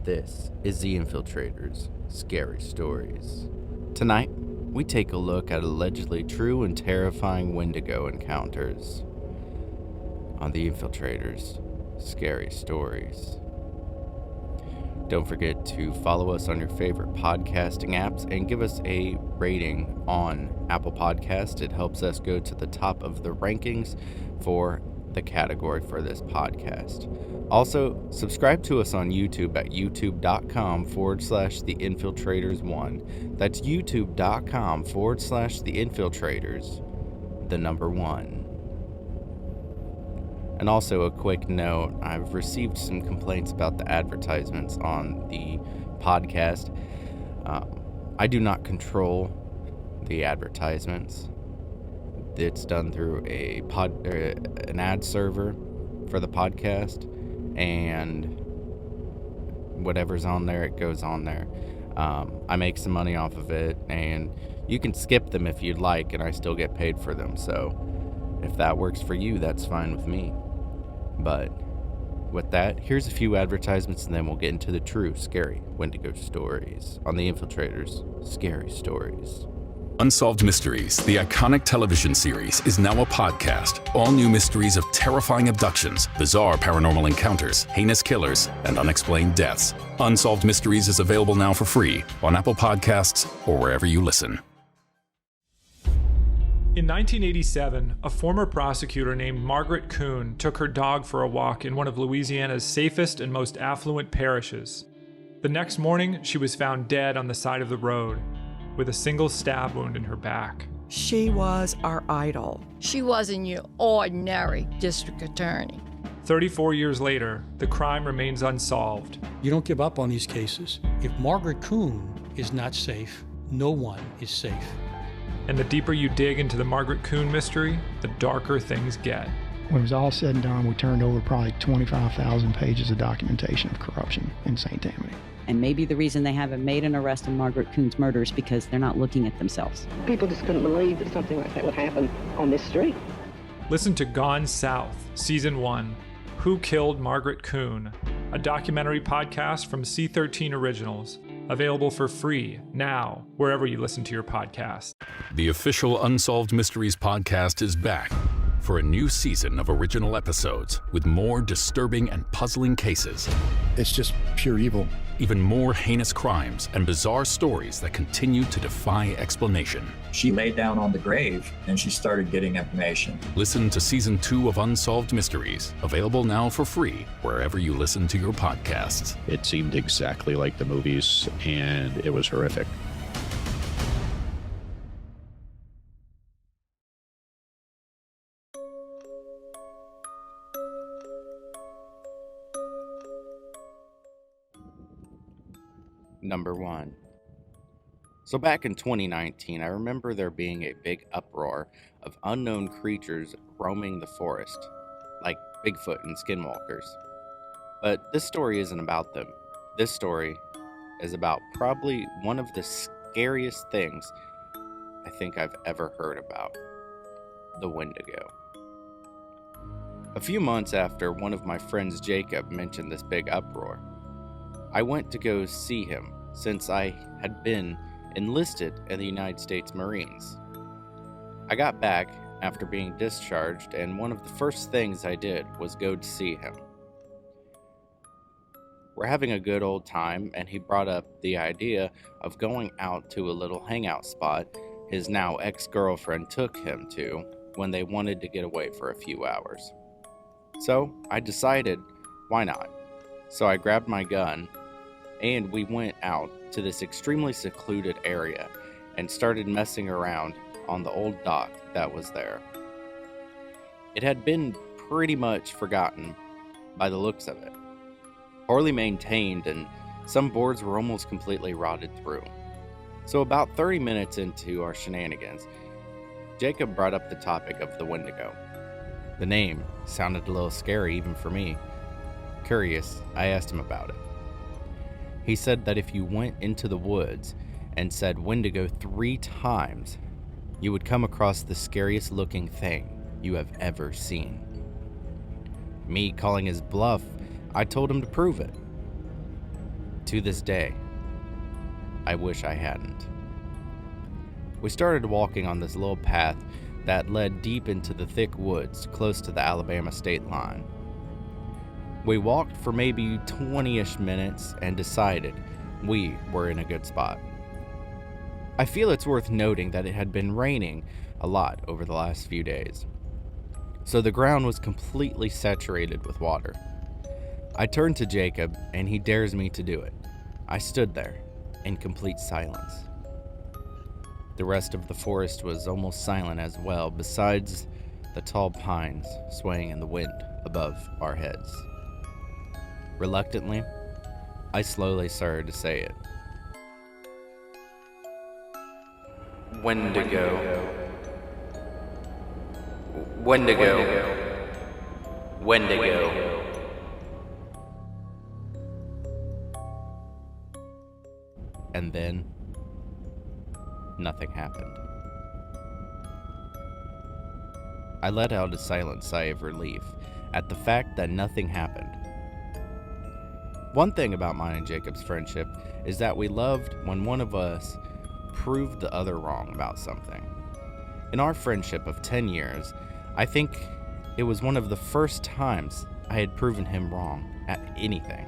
This is The Infiltrators, Scary Stories. Tonight, we take a look at allegedly true and terrifying Wendigo encounters on The Infiltrators, Scary Stories. Don't forget to follow us on your favorite podcasting apps and give us a rating on Apple Podcast. It helps us go to the top of the rankings for the category for this podcast. Also, subscribe to us on YouTube at youtube.com/theinfiltrators1. That's youtube.com/theinfiltrators, the number 1. And also a quick note, I've received some complaints about the advertisements on the podcast. I do not control the advertisements. It's done through an ad server for the podcast, and whatever's on there, it goes on there. I make some money off of it, and you can skip them if you'd like, and I still get paid for them. So if that works for you, that's fine with me. But with that, here's a few advertisements, and then we'll get into the true scary Wendigo stories on The Infiltrators, Scary Stories. Unsolved Mysteries, the iconic television series, is now a podcast. All new mysteries of terrifying abductions, bizarre paranormal encounters, heinous killers, and unexplained deaths. Unsolved Mysteries is available now for free on Apple Podcasts or wherever you listen. In 1987, a former prosecutor named Margaret Kuhn took her dog for a walk in one of Louisiana's safest and most affluent parishes. The next morning, she was found dead on the side of the road, with a single stab wound in her back. She was our idol. She wasn't your ordinary district attorney. 34 years later, the crime remains unsolved. You don't give up on these cases. If Margaret Kuhn is not safe, no one is safe. And the deeper you dig into the Margaret Kuhn mystery, the darker things get. When it was all said and done, we turned over probably 25,000 pages of documentation of corruption in St. Tammany. And maybe the reason they haven't made an arrest in Margaret Kuhn's murder is because they're not looking at themselves. People just couldn't believe that something like that would happen on this street. Listen to Gone South, Season 1, Who Killed Margaret Kuhn? A documentary podcast from C13 Originals. Available for free now, wherever you listen to your podcast. The official Unsolved Mysteries podcast is back for a new season of original episodes with more disturbing and puzzling cases. It's just pure evil. Even more heinous crimes and bizarre stories that continue to defy explanation. She laid down on the grave and she started getting information. Listen to Season 2 of Unsolved Mysteries, available now for free wherever you listen to your podcasts. It seemed exactly like the movies, and it was horrific. Number 1. So back in 2019, I remember there being a big uproar of unknown creatures roaming the forest, like Bigfoot and skinwalkers. But this story isn't about them. This story is about probably one of the scariest things I think I've ever heard about, the Wendigo. A few months after one of my friends, Jacob, mentioned this big uproar, I went to go see him since I had been enlisted in the United States Marines. I got back after being discharged, and one of the first things I did was go to see him. We're having a good old time, and he brought up the idea of going out to a little hangout spot his now ex-girlfriend took him to when they wanted to get away for a few hours. So I decided, why not? So I grabbed my gun, and we went out to this extremely secluded area and started messing around on the old dock that was there. It had been pretty much forgotten by the looks of it. Poorly maintained, and some boards were almost completely rotted through. So about 30 minutes into our shenanigans, Jacob brought up the topic of the Wendigo. The name sounded a little scary even for me. Curious, I asked him about it. He said that if you went into the woods and said Wendigo 3 times, you would come across the scariest looking thing you have ever seen. Me calling his bluff, I told him to prove it. To this day, I wish I hadn't. We started walking on this little path that led deep into the thick woods close to the Alabama state line. We walked for maybe 20-ish minutes and decided we were in a good spot. I feel it's worth noting that it had been raining a lot over the last few days, so the ground was completely saturated with water. I turned to Jacob, and he dares me to do it. I stood there in complete silence. The rest of the forest was almost silent as well, besides the tall pines swaying in the wind above our heads. Reluctantly, I slowly started to say it. Wendigo. Wendigo. Wendigo. And then, nothing happened. I let out a silent sigh of relief at the fact that nothing happened. One thing about mine and Jacob's friendship is that we loved when one of us proved the other wrong about something. In our friendship of 10 years, I think it was one of the first times I had proven him wrong at anything.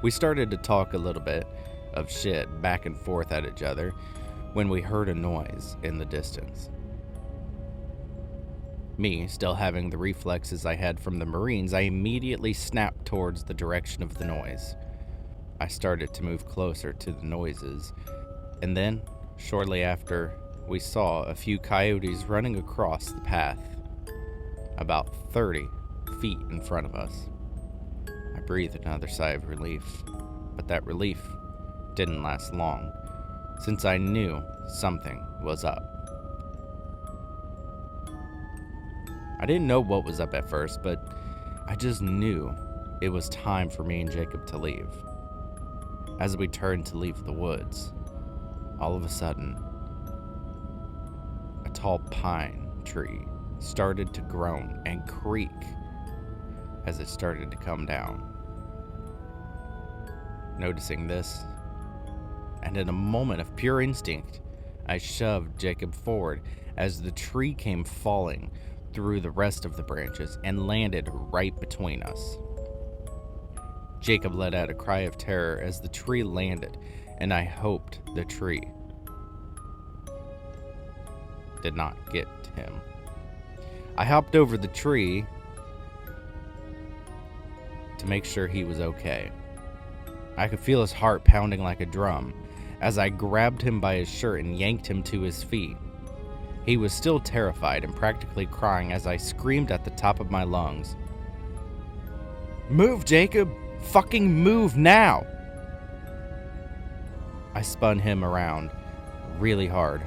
We started to talk a little bit of shit back and forth at each other when we heard a noise in the distance. Me, still having the reflexes I had from the Marines, I immediately snapped towards the direction of the noise. I started to move closer to the noises, and then, shortly after, we saw a few coyotes running across the path, about 30 feet in front of us. I breathed another sigh of relief, but that relief didn't last long, since I knew something was up. I didn't know what was up at first, but I just knew it was time for me and Jacob to leave. As we turned to leave the woods, all of a sudden, a tall pine tree started to groan and creak as it started to come down. Noticing this, and in a moment of pure instinct, I shoved Jacob forward as the tree came falling through the rest of the branches and landed right between us. Jacob let out a cry of terror as the tree landed, and I hoped the tree did not get him. I hopped over the tree to make sure he was okay. I could feel his heart pounding like a drum as I grabbed him by his shirt and yanked him to his feet. He was still terrified and practically crying as I screamed at the top of my lungs. "Move, Jacob! Fucking move now!" I spun him around really hard,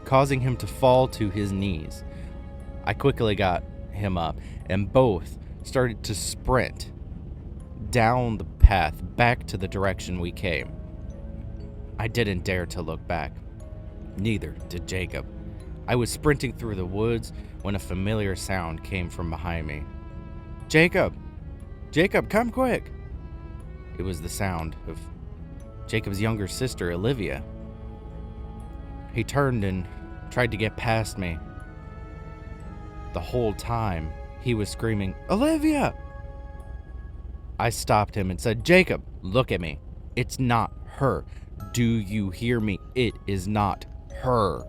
causing him to fall to his knees. I quickly got him up, and both started to sprint down the path back to the direction we came. I didn't dare to look back. Neither did Jacob. I was sprinting through the woods when a familiar sound came from behind me. "Jacob! Jacob, come quick!" It was the sound of Jacob's younger sister, Olivia. He turned and tried to get past me. The whole time, he was screaming, "Olivia!" I stopped him and said, "Jacob, look at me. It's not her. Do you hear me? It is not her."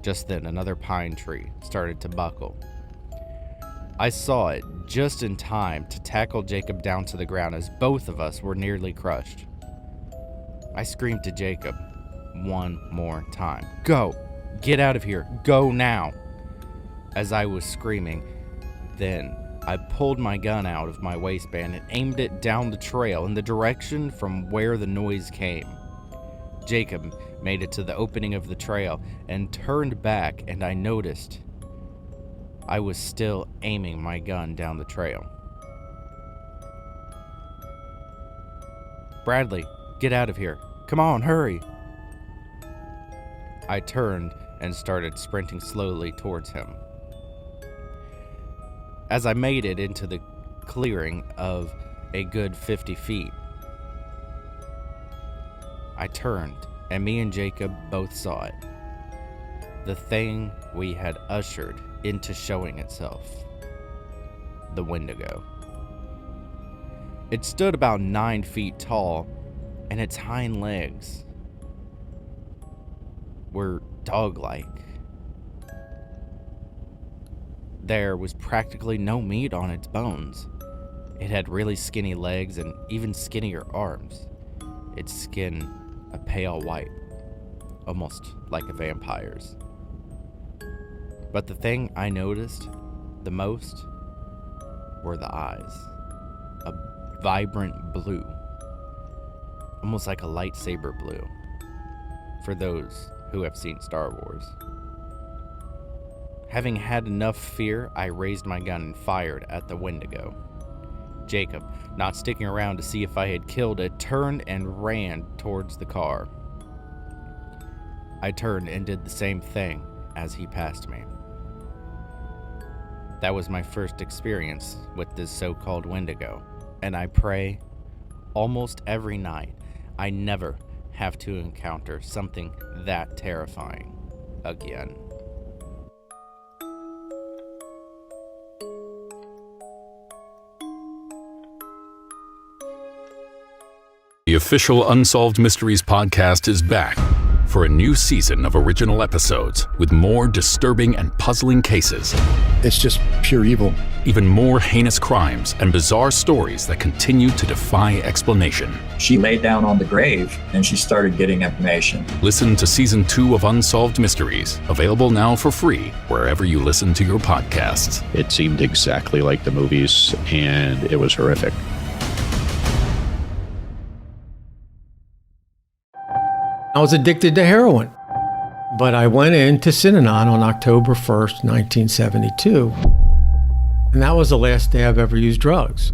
Just then, another pine tree started to buckle. I saw it just in time to tackle Jacob down to the ground as both of us were nearly crushed. I screamed to Jacob one more time, "Go! Get out of here! Go now!" As I was screaming, then I pulled my gun out of my waistband and aimed it down the trail in the direction from where the noise came. Jacob made it to the opening of the trail and turned back, and I noticed I was still aiming my gun down the trail. "Bradley, get out of here. Come on, hurry." I turned and started sprinting slowly towards him. As I made it into the clearing of a good 50 feet. I turned, and me and Jacob both saw it. The thing we had ushered into showing itself. The Wendigo. It stood about 9 feet tall, and its hind legs were dog-like. There was practically no meat on its bones. It had really skinny legs and even skinnier arms. Its skin a pale white, almost like a vampire's. But the thing I noticed the most were the eyes. A vibrant blue, almost like a lightsaber blue, for those who have seen Star Wars. Having had enough fear, I raised my gun and fired at the Wendigo. Jacob, not sticking around to see if I had killed it, turned and ran towards the car. I turned and did the same thing as he passed me. That was my first experience with this so-called Wendigo, and I pray almost every night I never have to encounter something that terrifying again. The official Unsolved Mysteries podcast is back for a new season of original episodes with more disturbing and puzzling cases. It's just pure evil. Even more heinous crimes and bizarre stories that continue to defy explanation. She laid down on the grave and she started getting information. Listen to Season 2 of Unsolved Mysteries, available now for free wherever you listen to your podcasts. It seemed exactly like the movies, and it was horrific. I was addicted to heroin, but I went into Synanon on October 1st, 1972, and that was the last day I've ever used drugs.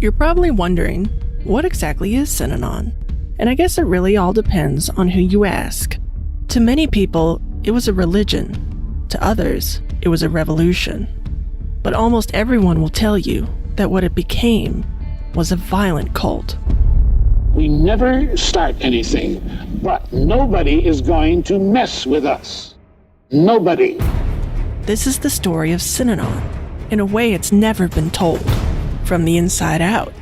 You're probably wondering, what exactly is Synanon? And I guess it really all depends on who you ask. To many people, it was a religion. To others, it was a revolution. But almost everyone will tell you that what it became was a violent cult. We never start anything, but nobody is going to mess with us. Nobody. This is the story of Synanon, in a way it's never been told, from the inside out.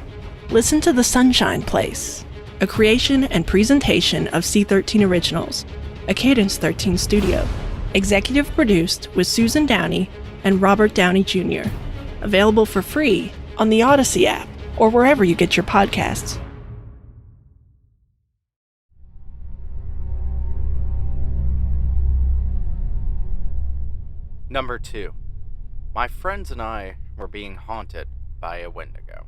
Listen to The Sunshine Place, a creation and presentation of C13 Originals, a Cadence 13 studio, executive produced with Susan Downey and Robert Downey Jr., available for free on the Odyssey app or wherever you get your podcasts. Number 2. My friends and I were being haunted by a Wendigo.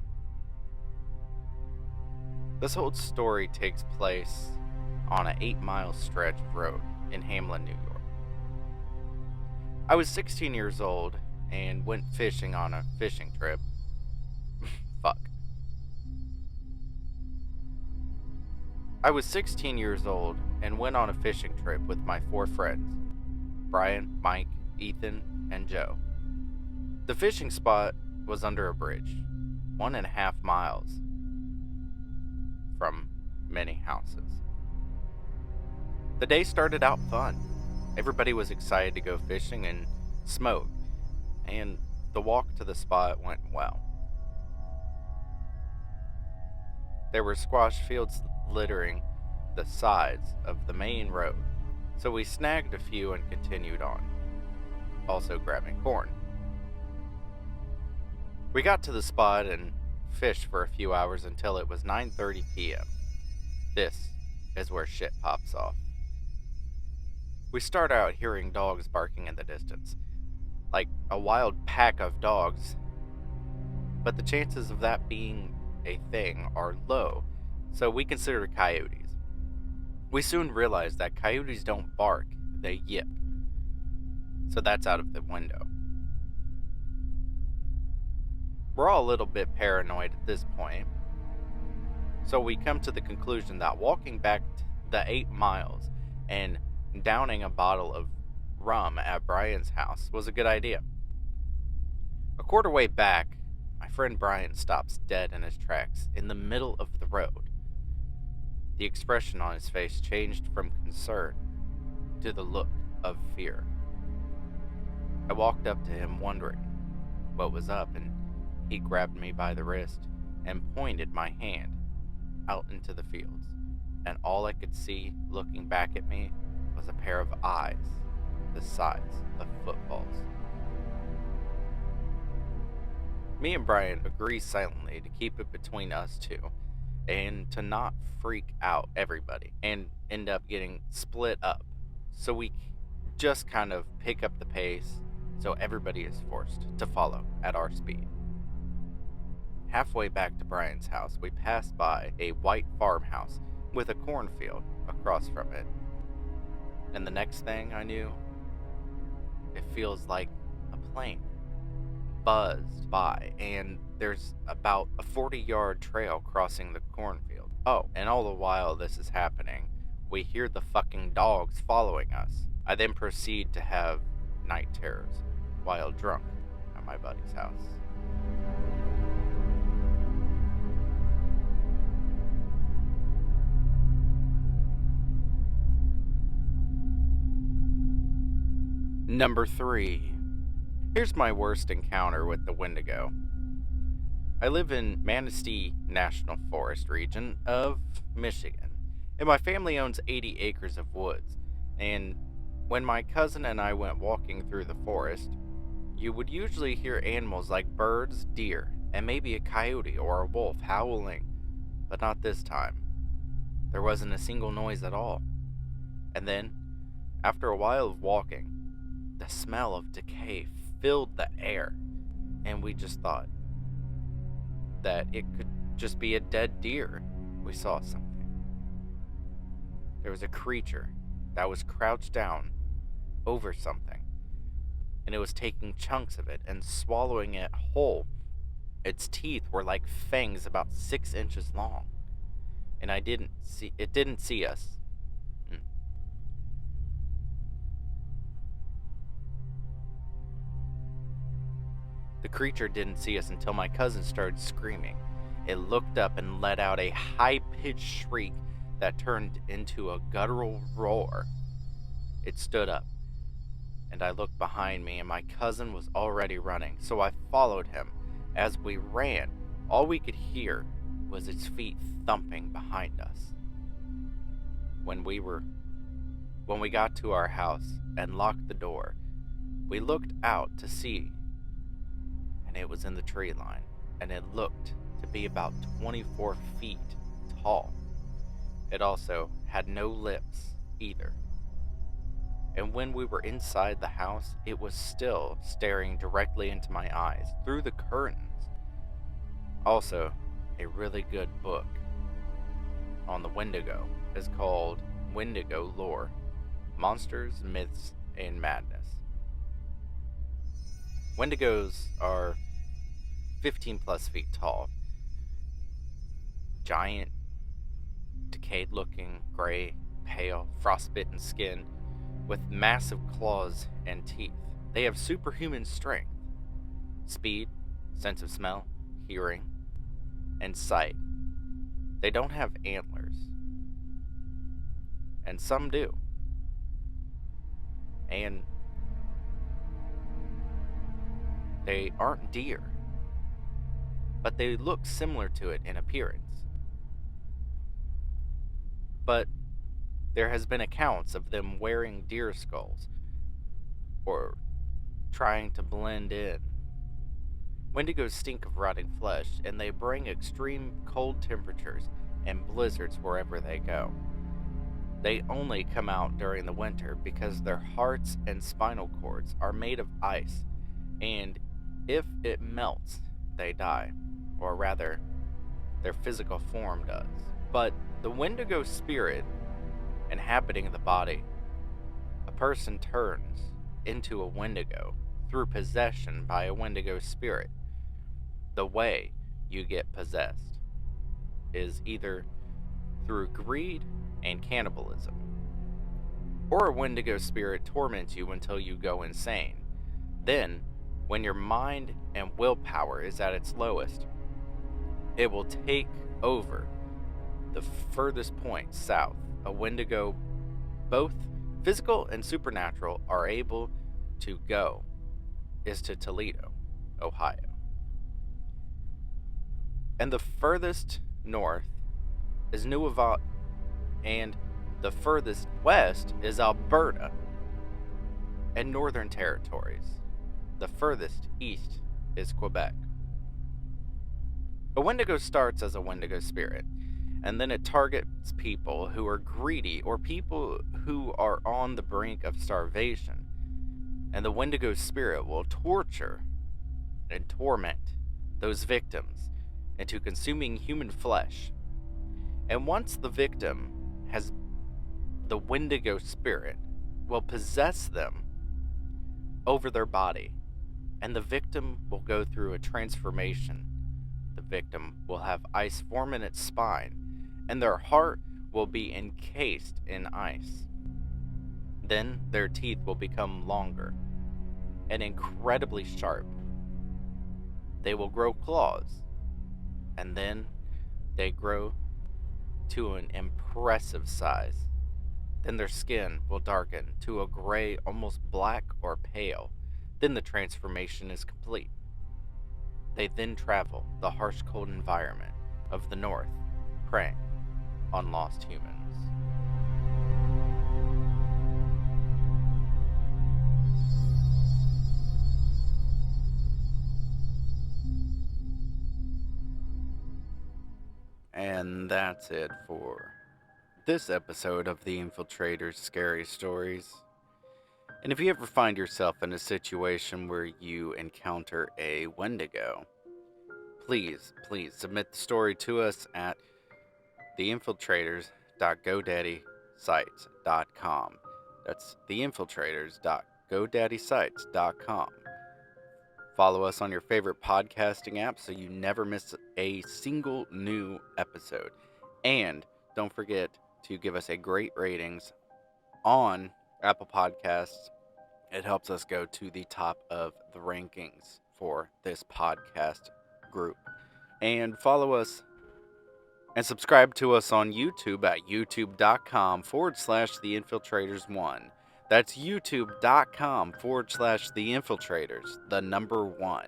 This whole story takes place on an 8-mile stretch of road in Hamlin, New York. I was 16 years old and went fishing on a fishing trip. I was 16 years old and went on a fishing trip with my 4 friends, Brian, Mike, Ethan, and Joe. The fishing spot was under a bridge, 1.5 miles from many houses. The day started out fun. Everybody was excited to go fishing and smoke, and the walk to the spot went well. There were squash fields littering the sides of the main road, so we snagged a few and continued on, also grabbing corn. We got to the spot and fished for a few hours until it was 9:30 p.m. This is where shit pops off. We start out hearing dogs barking in the distance, like a wild pack of dogs, but the chances of that being a thing are low, so we consider coyotes. We soon realize that coyotes don't bark, they yip. So that's out of the window. We're all a little bit paranoid at this point, so we come to the conclusion that walking back the 8 miles and downing a bottle of rum at Brian's house was a good idea. A quarter way back, my friend Brian stops dead in his tracks in the middle of the road. The expression on his face changed from concern to the look of fear. I walked up to him wondering what was up, and he grabbed me by the wrist and pointed my hand out into the fields, and all I could see looking back at me was a pair of eyes the size of footballs. Me and Brian agree silently to keep it between us two and to not freak out everybody and end up getting split up, so we just kind of pick up the pace so everybody is forced to follow at our speed. Halfway back to Brian's house, we passed by a white farmhouse with a cornfield across from it. And the next thing I knew, it feels like a plane buzzed by, and there's about a 40-yard trail crossing the cornfield. Oh, and all the while this is happening, we hear the fucking dogs following us. I then proceed to have night terrors while drunk at my buddy's house. Number 3. Here's my worst encounter with the Wendigo. I live in Manistee National Forest region of Michigan, and my family owns 80 acres of woods. And when my cousin and I went walking through the forest, you would usually hear animals like birds, deer, and maybe a coyote or a wolf howling, but not this time. There wasn't a single noise at all. And then, after a while of walking, the smell of decay filled the air, and we just thought that it could just be a dead deer. We saw something. There was a creature that was crouched down over something, and it was taking chunks of it and swallowing it whole. Its teeth were like fangs about 6 inches long, and it didn't see us. The creature didn't see us until my cousin started screaming. It looked up and let out a high-pitched shriek that turned into a guttural roar. It stood up, and I looked behind me, and my cousin was already running, so I followed him. As we ran, all we could hear was its feet thumping behind us. When we got to our house and locked the door, we looked out to see, and it was in the tree line, and it looked to be about 24 feet tall. It also had no lips either. And when we were inside the house, it was still staring directly into my eyes through the curtains. Also, a really good book on the Wendigo is called Wendigo Lore: Monsters, Myths, and Madness. Wendigos are 15 plus feet tall, giant, decayed looking, gray, pale, frostbitten skin with massive claws and teeth. They have superhuman strength, speed, sense of smell, hearing, and sight. They don't have antlers, and some do. And they aren't deer, but they look similar to it in appearance. But there has been accounts of them wearing deer skulls or trying to blend in. Wendigos stink of rotting flesh, and they bring extreme cold temperatures and blizzards wherever they go. They only come out during the winter because their hearts and spinal cords are made of ice, and if it melts, they die, or rather, their physical form does. But the Wendigo spirit inhabiting the body, a person turns into a Wendigo through possession by a Wendigo spirit. The way you get possessed is either through greed and cannibalism, or a Wendigo spirit torments you until you go insane. Then when your mind and willpower is at its lowest, it will take over the furthest point south a Wendigo, both physical and supernatural, are able to go is to Toledo, Ohio. And the furthest north is Nunavut, and the furthest west is Alberta and Northern Territories. The furthest east is Quebec. A Wendigo starts as a Wendigo spirit, and then it targets people who are greedy or people who are on the brink of starvation. And the Wendigo spirit will torture and torment those victims into consuming human flesh. And once the victim has, the Wendigo spirit will possess them over their body, and the victim will go through a transformation. The victim will have ice form in its spine, and their heart will be encased in ice. Then their teeth will become longer and incredibly sharp. They will grow claws, and then they grow to an impressive size. Then their skin will darken to a gray, almost black or pale. Then the transformation is complete. They then travel the harsh, cold environment of the north, preying on lost humans. And that's it for this episode of The Infiltrator's Scary Stories. And if you ever find yourself in a situation where you encounter a Wendigo, please submit the story to us at theinfiltrators.godaddysites.com. That's theinfiltrators.godaddysites.com. Follow us on your favorite podcasting app so you never miss a single new episode. And don't forget to give us a great ratings on Apple Podcasts. It helps us go to the top of the rankings for this podcast group. And follow us and subscribe to us on YouTube at youtube.com/theinfiltrators1. That's youtube.com/theinfiltrators, the number 1.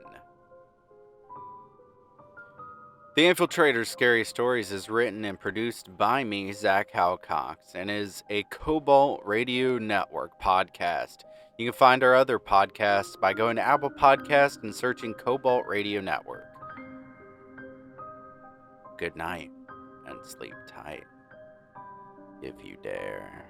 The Infiltrator's Scary Stories is written and produced by me, Zach Howcox, and is a Cobalt Radio Network podcast. You can find our other podcasts by going to Apple Podcasts and searching Cobalt Radio Network. Good night, and sleep tight, if you dare.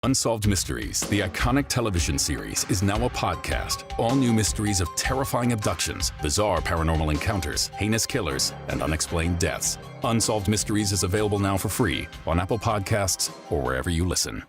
Unsolved Mysteries, the iconic television series, is now a podcast. All new mysteries of terrifying abductions, bizarre paranormal encounters, heinous killers, and unexplained deaths. Unsolved Mysteries is available now for free on Apple Podcasts or wherever you listen.